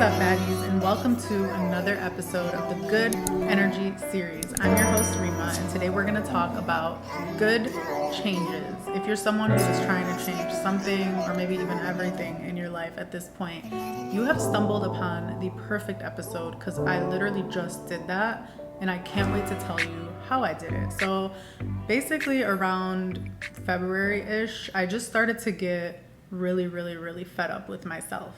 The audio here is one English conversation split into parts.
up, baddies, and welcome to another episode of the Good Energy series. I'm your host, Rima, and today we're going to talk about good changes. If you're someone who's just trying to change something or maybe even everything in your life at this point, you have stumbled upon the perfect episode because I literally just did that, and I can't wait to tell you how I did it. So basically around February-ish, I just started to get really fed up with myself.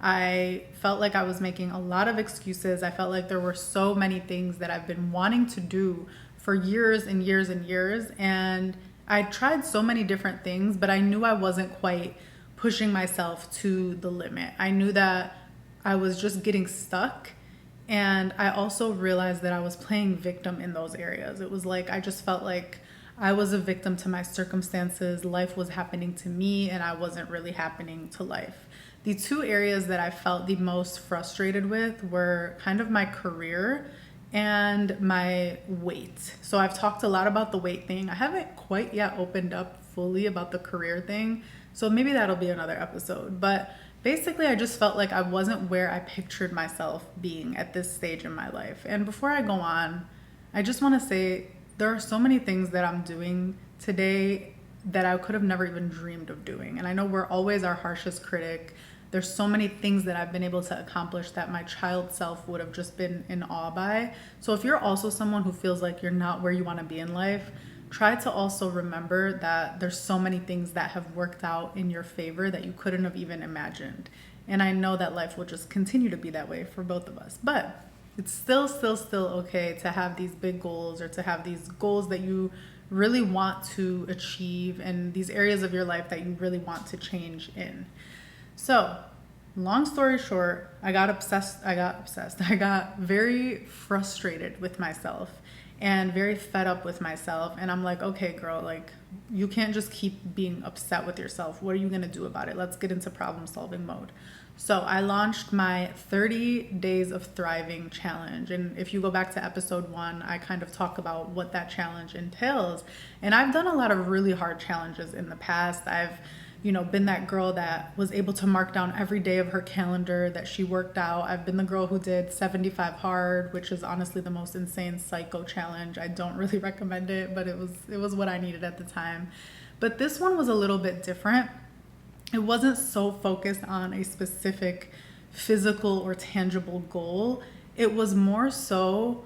I felt like I was making a lot of excuses. I felt like there were so many things that I've been wanting to do for years and years and years. And I tried so many different things, but I knew I wasn't quite pushing myself to the limit. I knew that I was just getting stuck. And I also realized that I was playing victim in those areas. It was like I just felt like I was a victim to my circumstances. Life was happening to me and I wasn't really happening to life. The two areas that I felt the most frustrated with were kind of my career and my weight. So I've talked a lot about the weight thing. I haven't quite yet opened up fully about the career thing. So maybe that'll be another episode. But basically, I just felt like I wasn't where I pictured myself being at this stage in my life. And before I go on, I just want to say there are so many things that I'm doing today that I could have never even dreamed of doing. And I know we're always our harshest critic. There's so many things that I've been able to accomplish that my child self would have just been in awe by. So if you're also someone who feels like you're not where you want to be in life, try to also remember that there's so many things that have worked out in your favor that you couldn't have even imagined. And I know that life will just continue to be that way for both of us. But it's still okay to have these big goals or to have these goals that you really want to achieve and these areas of your life that you really want to change in. So, long story short, I got very frustrated with myself and very fed up with myself. And I'm like, okay, girl, like you can't just keep being upset with yourself. What are you going to do about it? Let's get into problem solving mode. So I launched my 30 Days of Thriving challenge. And if you go back to episode 1, I kind of talk about what that challenge entails. And I've done a lot of really hard challenges in the past. I've been that girl that was able to mark down every day of her calendar that she worked out. I've been the girl who did 75 hard, which is honestly the most insane psycho challenge. I don't really recommend it, but it was what I needed at the time. But this one was a little bit different. It wasn't so focused on a specific physical or tangible goal. It was more so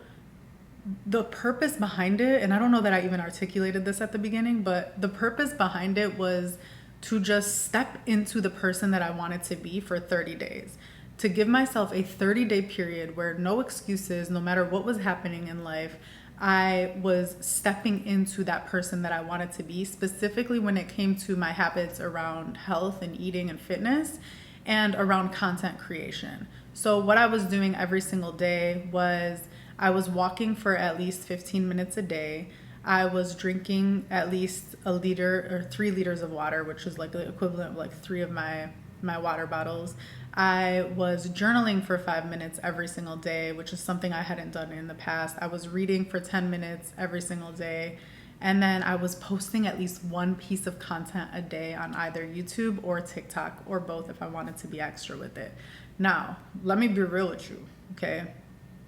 the purpose behind it. And I don't know that I even articulated this at the beginning, but the purpose behind it was to just step into the person that I wanted to be for 30 days. To give myself a 30-day period where no excuses, no matter what was happening in life, I was stepping into that person that I wanted to be, specifically when it came to my habits around health and eating and fitness and around content creation. So what I was doing every single day was I was walking for at least 15 minutes a day. I was drinking at least a liter or 3 liters of water, which is like the equivalent of like 3 of my water bottles. I was journaling for 5 minutes every single day, which is something I hadn't done in the past. I was reading for 10 minutes every single day. And then I was posting at least one piece of content a day on either YouTube or TikTok or both if I wanted to be extra with it. Now, let me be real with you, okay?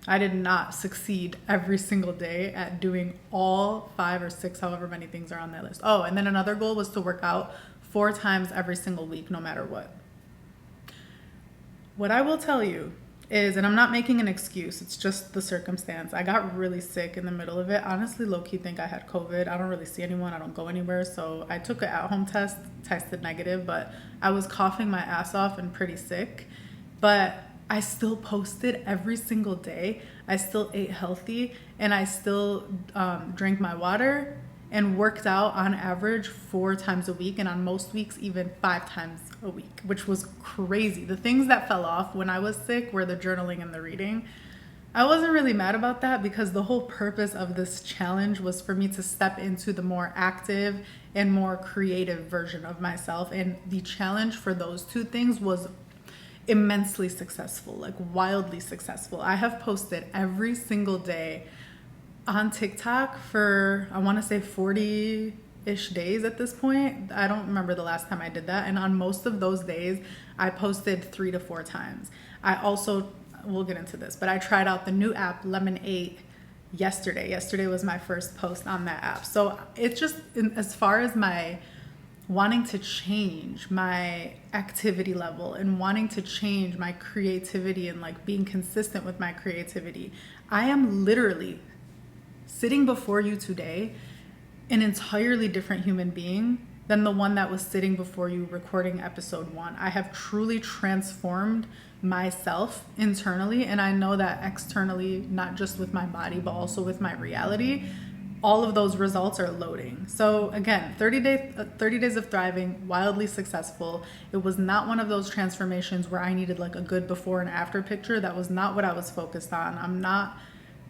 I did not succeed every single day at doing all 5 or 6, however many things are on that list. Oh, and then another goal was to work out 4 times every single week, no matter what. What I will tell you is, and I'm not making an excuse, it's just the circumstance. I got really sick in the middle of it. Honestly, low-key think I had COVID. I don't really see anyone. I don't go anywhere. So I took an at-home test, tested negative, but I was coughing my ass off and pretty sick. But I still posted every single day. I still ate healthy and I still drank my water and worked out on average 4 times a week, and on most weeks even 5 times a week, which was crazy. The things that fell off when I was sick were the journaling and the reading. I wasn't really mad about that because the whole purpose of this challenge was for me to step into the more active and more creative version of myself, and the challenge for those 2 things was immensely successful, like wildly successful. I have posted every single day on TikTok for, I want to say 40 30-ish days at this point. I don't remember the last time I did that. And on most of those days, I posted 3 to 4 times. I also, we'll get into this, but I tried out the new app, Lemon8, yesterday. Yesterday was my first post on that app. So it's just, as far as my wanting to change my activity level and wanting to change my creativity and like being consistent with my creativity, I am literally sitting before you today an entirely different human being than the one that was sitting before you recording episode 1. I have truly transformed myself internally, and I know that externally, not just with my body, but also with my reality, all of those results are loading. So again, 30 days of thriving, wildly successful. It was not one of those transformations where I needed like a good before and after picture. That was not what I was focused on. I'm not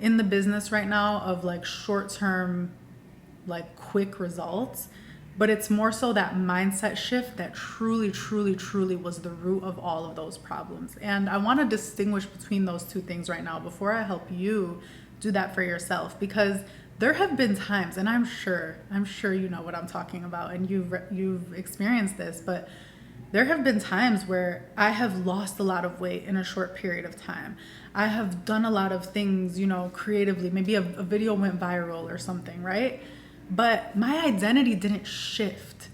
in the business right now of like short-term, like quick results, but it's more so that mindset shift that truly, truly, truly was the root of all of those problems. And I want to distinguish between those two things right now before I help you do that for yourself, because there have been times, and I'm sure you know what I'm talking about, and you've experienced this, but there have been times where I have lost a lot of weight in a short period of time. I have done a lot of things, you know, creatively. Maybe a video went viral or something, right? But my identity didn't shift.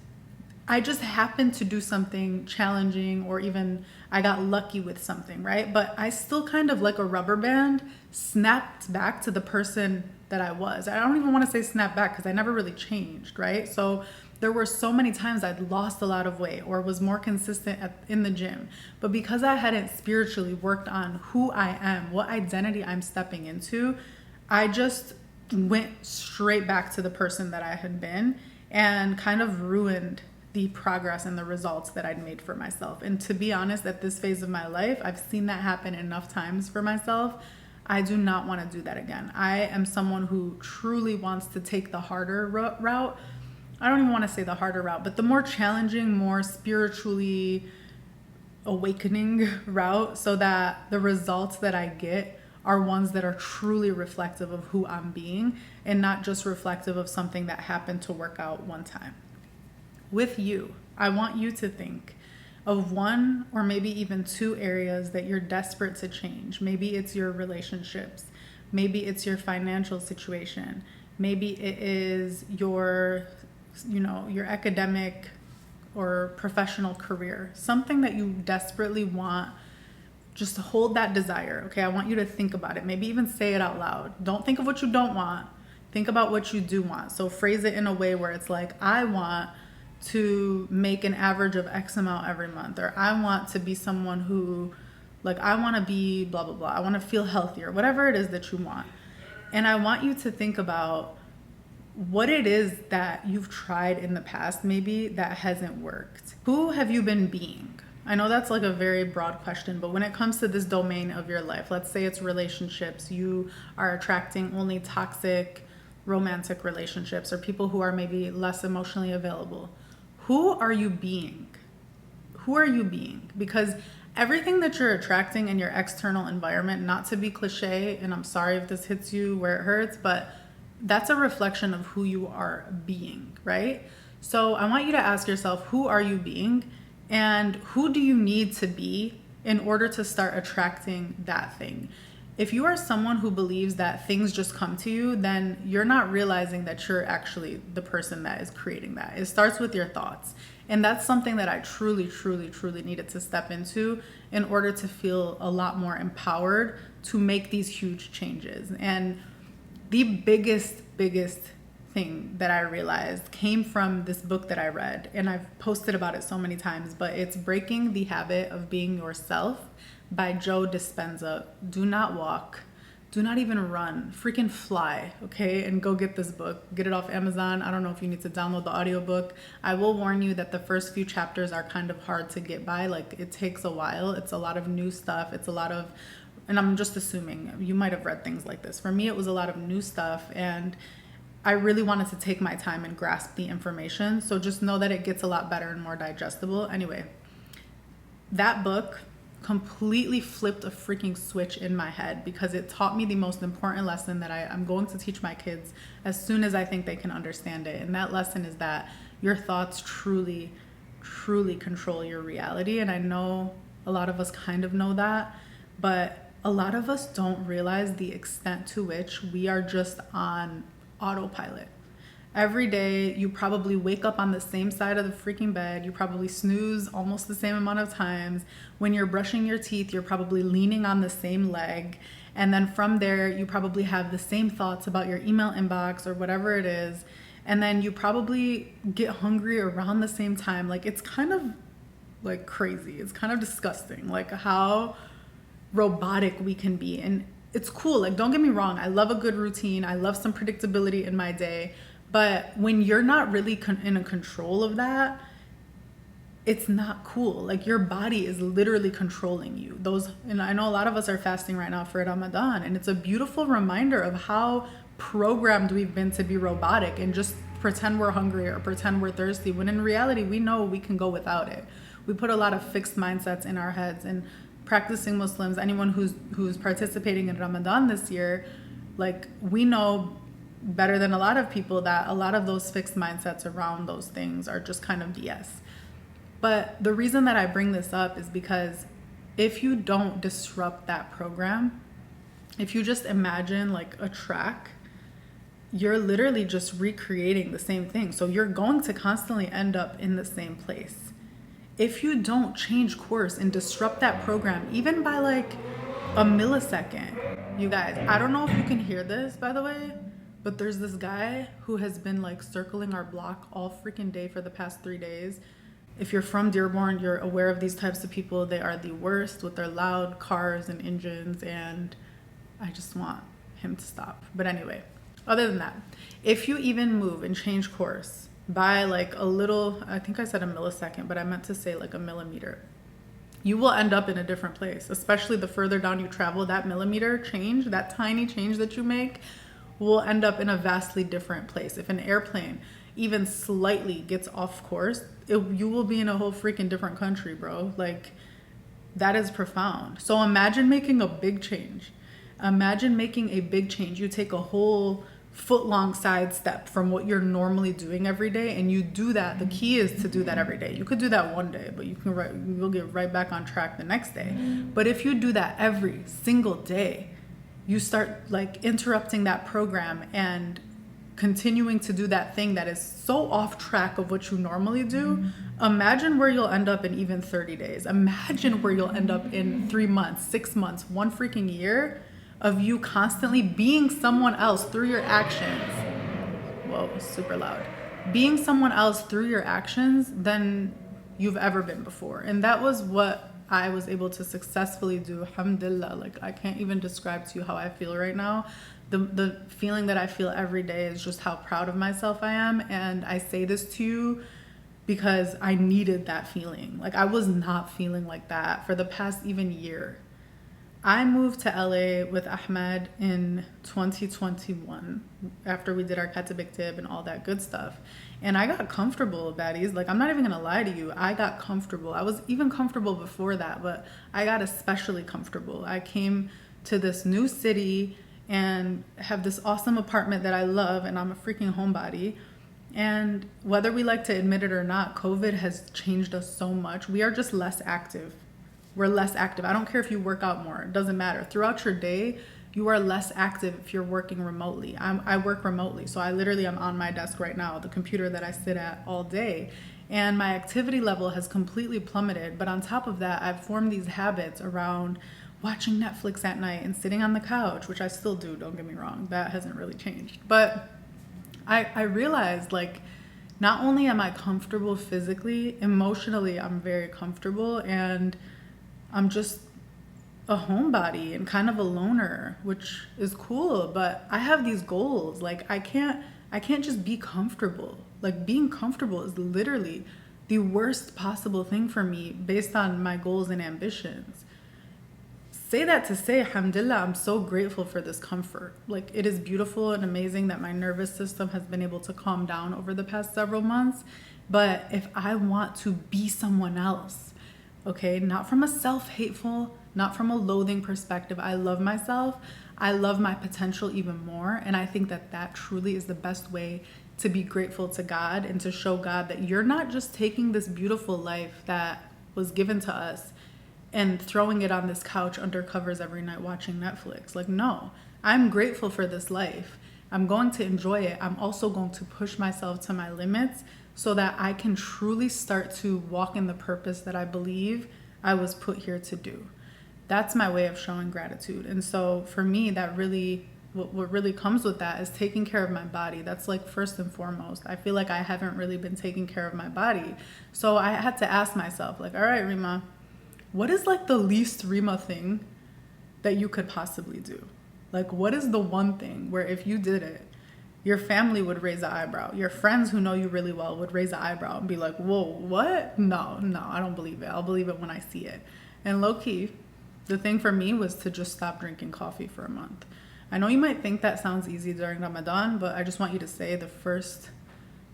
I just happened to do something challenging, or even I got lucky with something, right? But I still kind of like a rubber band snapped back to the person that I was. I don't even want to say snap back because I never really changed, right? So there were so many times I'd lost a lot of weight or was more consistent in the gym. But because I hadn't spiritually worked on who I am, what identity I'm stepping into, I just went straight back to the person that I had been and kind of ruined the progress and the results that I'd made for myself. And to be honest, at this phase of my life, I've seen that happen enough times for myself. I do not want to do that again. I am someone who truly wants to take the harder route. I don't even want to say the harder route, but the more challenging, more spiritually awakening route, so that the results that I get are ones that are truly reflective of who I'm being and not just reflective of something that happened to work out one time. With you, I want you to think of 1 or maybe even 2 areas that you're desperate to change. Maybe it's your relationships. Maybe it's your financial situation. Maybe it is your academic or professional career. Something that you desperately want. Just hold that desire, okay? I want you to think about it. Maybe even say it out loud. Don't think of what you don't want. Think about what you do want. So phrase it in a way where it's like, I want to make an average of X amount every month, or I want to be someone who, like, I want to be blah, blah, blah. I want to feel healthier, whatever it is that you want. And I want you to think about what it is that you've tried in the past, maybe that hasn't worked. Who have you been being? I know that's like a very broad question, but when it comes to this domain of your life, let's say it's relationships, you are attracting only toxic romantic relationships or people who are maybe less emotionally available. Who are you being? Who are you being? Because everything that you're attracting in your external environment, not to be cliche, and I'm sorry if this hits you where it hurts, but that's a reflection of who you are being, right? So I want you to ask yourself, who are you being? And who do you need to be in order to start attracting that thing? If you are someone who believes that things just come to you, then you're not realizing that you're actually the person that is creating that. It starts with your thoughts. And that's something that I truly, truly, truly needed to step into in order to feel a lot more empowered to make these huge changes. And the biggest thing that I realized came from this book that I read, and I've posted about it so many times, but it's Breaking the Habit of Being Yourself by Joe Dispenza. Do not walk, do not even run, freaking fly, okay? And go get this book. Get it off Amazon. I don't know if you need to download the audiobook. I will warn you that the first few chapters are kind of hard to get by. Like, it takes a while. It's a lot of new stuff. It's a lot of, and I'm just assuming you might have read things like this. For me, it was a lot of new stuff, and I really wanted to take my time and grasp the information. So just know that it gets a lot better and more digestible. Anyway, that book completely flipped a freaking switch in my head, because it taught me the most important lesson that I'm going to teach my kids as soon as I think they can understand it. And that lesson is that your thoughts truly, truly control your reality. And I know a lot of us kind of know that, but a lot of us don't realize the extent to which we are just on autopilot. Every day, you probably wake up on the same side of the freaking bed. You probably snooze almost the same amount of times. When you're brushing your teeth, you're probably leaning on the same leg. And then from there, you probably have the same thoughts about your email inbox or whatever it is. And then you probably get hungry around the same time. Like, it's kind of like crazy. It's kind of disgusting, like how robotic we can be. And it's cool. Like, don't get me wrong. I love a good routine. I love some predictability in my day. But when you're not really in a control of that, it's not cool. Like, your body is literally controlling you. And I know a lot of us are fasting right now for Ramadan, and it's a beautiful reminder of how programmed we've been to be robotic and just pretend we're hungry or pretend we're thirsty, when in reality, we know we can go without it. We put a lot of fixed mindsets in our heads. And practicing Muslims, anyone who's participating in Ramadan this year, like, we know better than a lot of people that a lot of those fixed mindsets around those things are just kind of BS. But the reason that I bring this up is because if you don't disrupt that program, if you just imagine like a track, you're literally just recreating the same thing. So you're going to constantly end up in the same place. If you don't change course and disrupt that program, even by like a millisecond, you guys, I don't know if you can hear this, by the way, but there's this guy who has been like circling our block all freaking day for the past 3 days. If you're from Dearborn, you're aware of these types of people. They are the worst with their loud cars and engines, and I just want him to stop. But anyway, other than that, if you even move and change course by like a little, I think I said a millisecond, but I meant to say like a millimeter, you will end up in a different place. Especially the further down you travel, that millimeter change, that tiny change that you make, will end up in a vastly different place. If an airplane even slightly gets off course, you will be in a whole freaking different country, bro. Like, that is profound. So imagine making a big change. Imagine making a big change. You take a whole foot-long sidestep from what you're normally doing every day, and you do that. The key is to do that every day. You could do that one day, but you'll get right back on track the next day. But if you do that every single day, you start like interrupting that program and continuing to do that thing that is so off track of what you normally do. Imagine where you'll end up in even 30 days. Imagine where you'll end up in 3 months, 6 months, 1 freaking year of you constantly being someone else through your actions. Whoa, super loud. Being someone else through your actions than you've ever been before. And that was what I was able to successfully do. Alhamdulillah. Like, I can't even describe to you how I feel right now. The feeling that I feel every day is just how proud of myself I am. And I say this to you because I needed that feeling. Like, I was not feeling like that for the past even year. I moved to LA with Ahmed in 2021 after we did our Katib Iktib and all that good stuff. And I got comfortable, baddies. Like, I'm not even gonna lie to you. I got comfortable. I was even comfortable before that, but I got especially comfortable. I came to this new city and have this awesome apartment that I love, and I'm a freaking homebody. And whether we like to admit it or not, COVID has changed us so much. We are just less active. We're less active. I don't care if you work out more. It doesn't matter. Throughout your day, you are less active if you're working remotely. I work remotely, so I literally am on my desk right now, the computer that I sit at all day. And my activity level has completely plummeted. But on top of that, I've formed these habits around watching Netflix at night and sitting on the couch, which I still do, don't get me wrong. That hasn't really changed. But I realized, like, not only am I comfortable physically, emotionally, I'm very comfortable, and I'm just a homebody and kind of a loner, which is cool. But I have these goals. Like, I can't just be comfortable. Like, being comfortable is literally the worst possible thing for me based on my goals and ambitions. Say that to say, alhamdulillah, I'm so grateful for this comfort. Like, it is beautiful and amazing that my nervous system has been able to calm down over the past several months. But if I want to be someone else, okay? Not from a self-hateful, not from a loathing perspective. I love myself. I love my potential even more. And I think that that truly is the best way to be grateful to God and to show God that you're not just taking this beautiful life that was given to us and throwing it on this couch under covers every night watching Netflix. Like, no, I'm grateful for this life. I'm going to enjoy it. I'm also going to push myself to my limits so that I can truly start to walk in the purpose that I believe I was put here to do. That's my way of showing gratitude. And so for me, that really, what really comes with that is taking care of my body. That's like first and foremost. I feel like I haven't really been taking care of my body. So I had to ask myself, like, all right, Rima, what is like the least Rima thing that you could possibly do? Like, what is the one thing where if you did it, your family would raise an eyebrow? Your friends who know you really well would raise an eyebrow and be like, whoa, what? No, I don't believe it. I'll believe it when I see it. And low key, the thing for me was to just stop drinking coffee for a month. I know you might think that sounds easy during Ramadan, but I just want you to say the first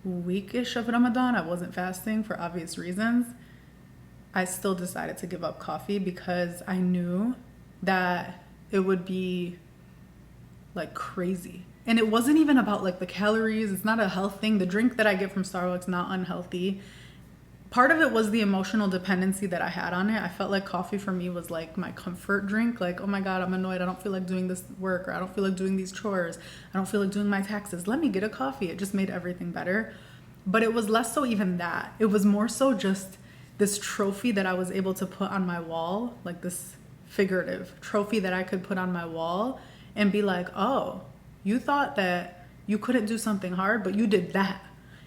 week-ish of Ramadan, I wasn't fasting for obvious reasons. I still decided to give up coffee because I knew that it would be like crazy. And it wasn't even about like the calories. It's not a health thing. The drink that I get from Starbucks, not unhealthy. Part of it was the emotional dependency that I had on it. I felt like coffee for me was like my comfort drink. Like, oh my God, I'm annoyed. I don't feel like doing this work, or I don't feel like doing these chores. I don't feel like doing my taxes. Let me get a coffee. It just made everything better. But it was less so even that. It was more so just this trophy that I was able to put on my wall, like this figurative trophy that I could put on my wall and be like, oh, you thought that you couldn't do something hard, but you did that.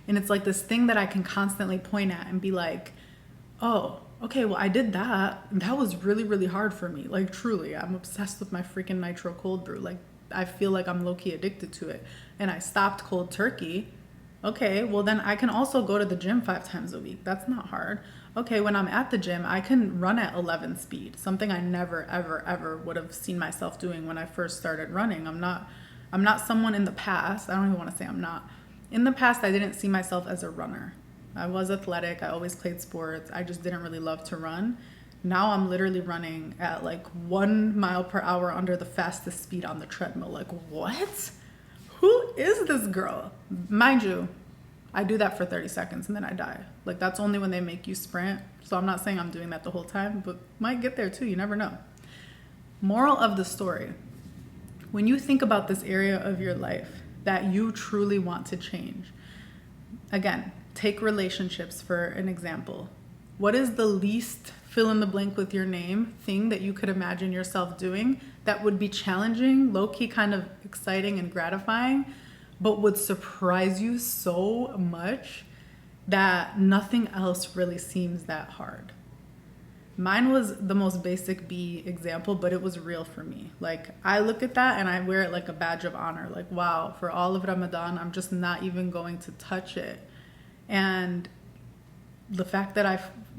And it's like this thing that I can constantly point at and be like, oh, okay, well, I did that. And that was really, really hard for me. Like, truly, I'm obsessed with my freaking nitro cold brew. Like, I feel like I'm low-key addicted to it. And I stopped cold turkey. Okay, well, then I can also go to the gym 5 times a week. That's not hard. Okay, when I'm at the gym, I can run at 11 speed, something I never, ever, ever would have seen myself doing when I first started running. I'm not someone in the past. I don't even want to say I'm not. In the past, I didn't see myself as a runner. I was athletic. I always played sports. I just didn't really love to run. Now I'm literally running at like 1 mile per hour under the fastest speed on the treadmill. Like, what? Who is this girl? Mind you, I do that for 30 seconds and then I die. Like, that's only when they make you sprint. So I'm not saying I'm doing that the whole time, but might get there too. You never know. Moral of the story. When you think about this area of your life that you truly want to change, again, take relationships for an example. What is the least fill in the blank with your name thing that you could imagine yourself doing that would be challenging, low-key kind of exciting and gratifying, but would surprise you so much that nothing else really seems that hard? Mine was the most basic B example, but it was real for me. Like, I look at that and I wear it like a badge of honor. Like, wow, for all of Ramadan, I'm just not even going to touch it. And the fact that I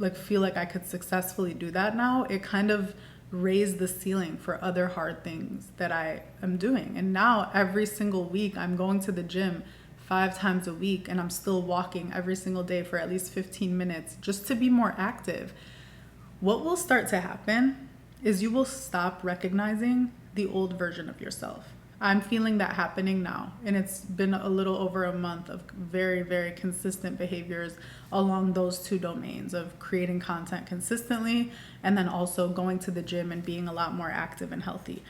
feel like I could successfully do that now, it kind of raised the ceiling for other hard things that I am doing. And now every single week I'm going to the gym 5 times a week, and I'm still walking every single day for at least 15 minutes just to be more active. What will start to happen is you will stop recognizing the old version of yourself. I'm feeling that happening now, and it's been a little over a month of very, very consistent behaviors along those 2 domains of creating content consistently and then also going to the gym and being a lot more active and healthy.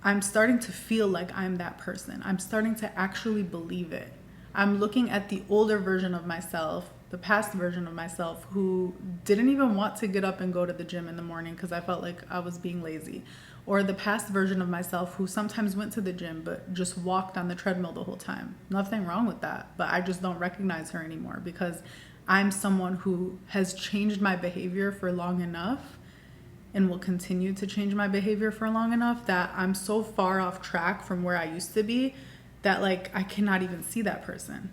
I'm starting to feel like I'm that person. I'm starting to actually believe it. I'm looking at the older version of myself, the past version of myself, who didn't even want to get up and go to the gym in the morning because I felt like I was being lazy. Or the past version of myself who sometimes went to the gym but just walked on the treadmill the whole time. Nothing wrong with that, but I just don't recognize her anymore because I'm someone who has changed my behavior for long enough and will continue to change my behavior for long enough that I'm so far off track from where I used to be that like I cannot even see that person.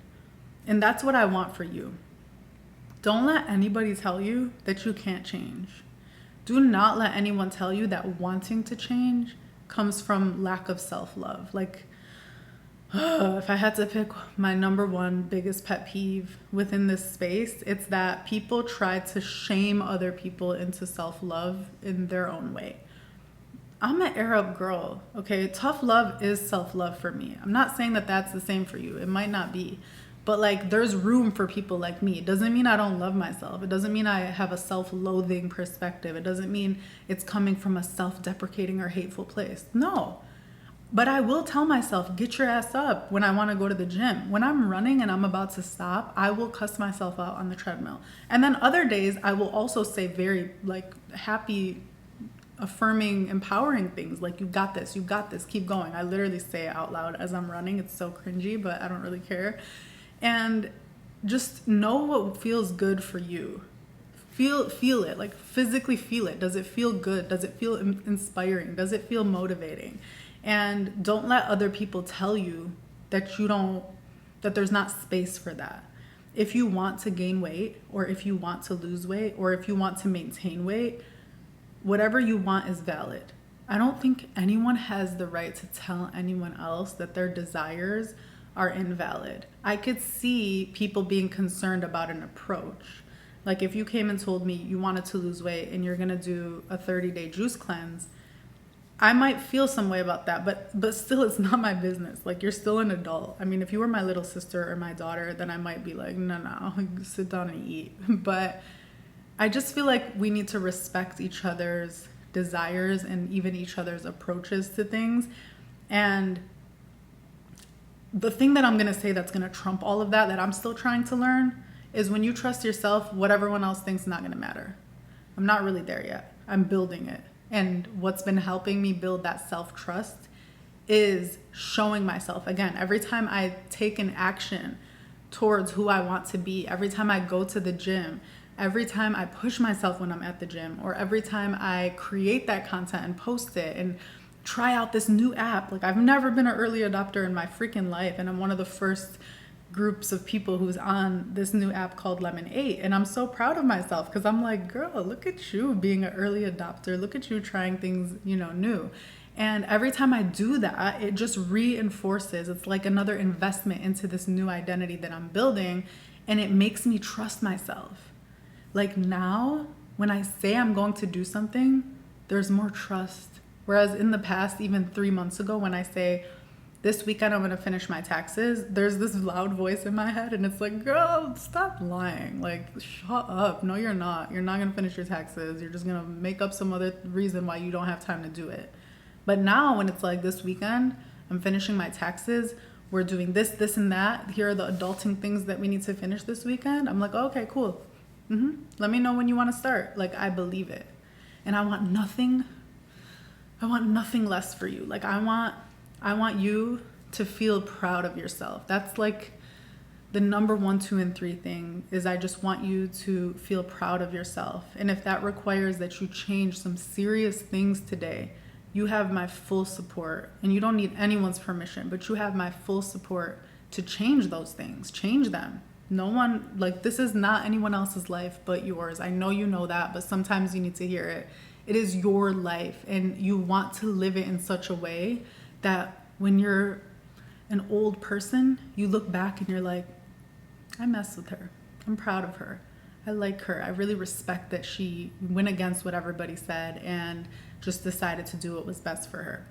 And that's what I want for you. Don't let anybody tell you that you can't change. Do not let anyone tell you that wanting to change comes from lack of self-love. Like, if I had to pick my number one biggest pet peeve within this space, it's that people try to shame other people into self-love in their own way. I'm an Arab girl, okay? Tough love is self-love for me. I'm not saying that that's the same for you. It might not be. But like, there's room for people like me. It doesn't mean I don't love myself. It doesn't mean I have a self-loathing perspective. It doesn't mean it's coming from a self-deprecating or hateful place. No. But I will tell myself, get your ass up when I want to go to the gym. When I'm running and I'm about to stop, I will cuss myself out on the treadmill. And then other days, I will also say very like happy, affirming, empowering things like, you got this, keep going. I literally say it out loud as I'm running. It's so cringy, but I don't really care. And just know what feels good for you. Feel it, like physically feel it. Does it feel good? Does it feel inspiring? Does it feel motivating? And don't let other people tell you that that there's not space for that. If you want to gain weight, or if you want to lose weight, or if you want to maintain weight, whatever you want is valid. I don't think anyone has the right to tell anyone else that their desires are invalid. I could see people being concerned about an approach. Like if you came and told me you wanted to lose weight and you're gonna do a 30-day juice cleanse, I might feel some way about that, but still it's not my business. Like, you're still an adult. I mean, if you were my little sister or my daughter, then I might be like, no, sit down and eat. But I just feel like we need to respect each other's desires and even each other's approaches to things. And the thing that I'm going to say that's going to trump all of that I'm still trying to learn, is when you trust yourself, what everyone else thinks is not going to matter. I'm not really there yet. I'm building it. And what's been helping me build that self-trust is showing myself. Again, every time I take an action towards who I want to be, every time I go to the gym, every time I push myself when I'm at the gym, or every time I create that content and post it and try out this new app. Like, I've never been an early adopter in my freaking life, and I'm one of the first groups of people who's on this new app called Lemon8, and I'm so proud of myself because I'm like, girl, look at you being an early adopter. Look at you trying things, new. And every time I do that, it just reinforces. It's like another investment into this new identity that I'm building, and it makes me trust myself. Like, now, when I say I'm going to do something, there's more trust. Whereas in the past, even 3 months ago, when I say, this weekend I'm going to finish my taxes, there's this loud voice in my head, and it's like, girl, stop lying. Like, shut up. No, you're not. You're not going to finish your taxes. You're just going to make up some other reason why you don't have time to do it. But now when it's like, this weekend, I'm finishing my taxes, we're doing this, this, and that. Here are the adulting things that we need to finish this weekend. I'm like, okay, cool. Let me know when you want to start. Like, I believe it. And I want nothing less for you. Like, I want you to feel proud of yourself. That's like the number 1, 2, and 3 thing, is I just want you to feel proud of yourself. And if that requires that you change some serious things today, you have my full support. And you don't need anyone's permission, but you have my full support to change those things. Change them. No one, like, this is not anyone else's life but yours. I know you know that, but sometimes you need to hear it. It is your life, and you want to live it in such a way that when you're an old person, you look back and you're like, I mess with her. I'm proud of her. I like her. I really respect that she went against what everybody said and just decided to do what was best for her.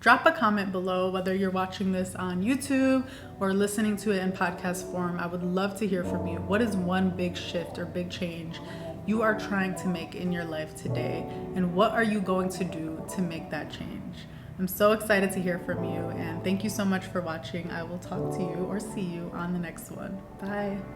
Drop a comment below, whether you're watching this on YouTube or listening to it in podcast form. I would love to hear from you. What is one big shift or big change you are trying to make in your life today? And what are you going to do to make that change? I'm so excited to hear from you, and thank you so much for watching. I will talk to you or see you on the next one. Bye.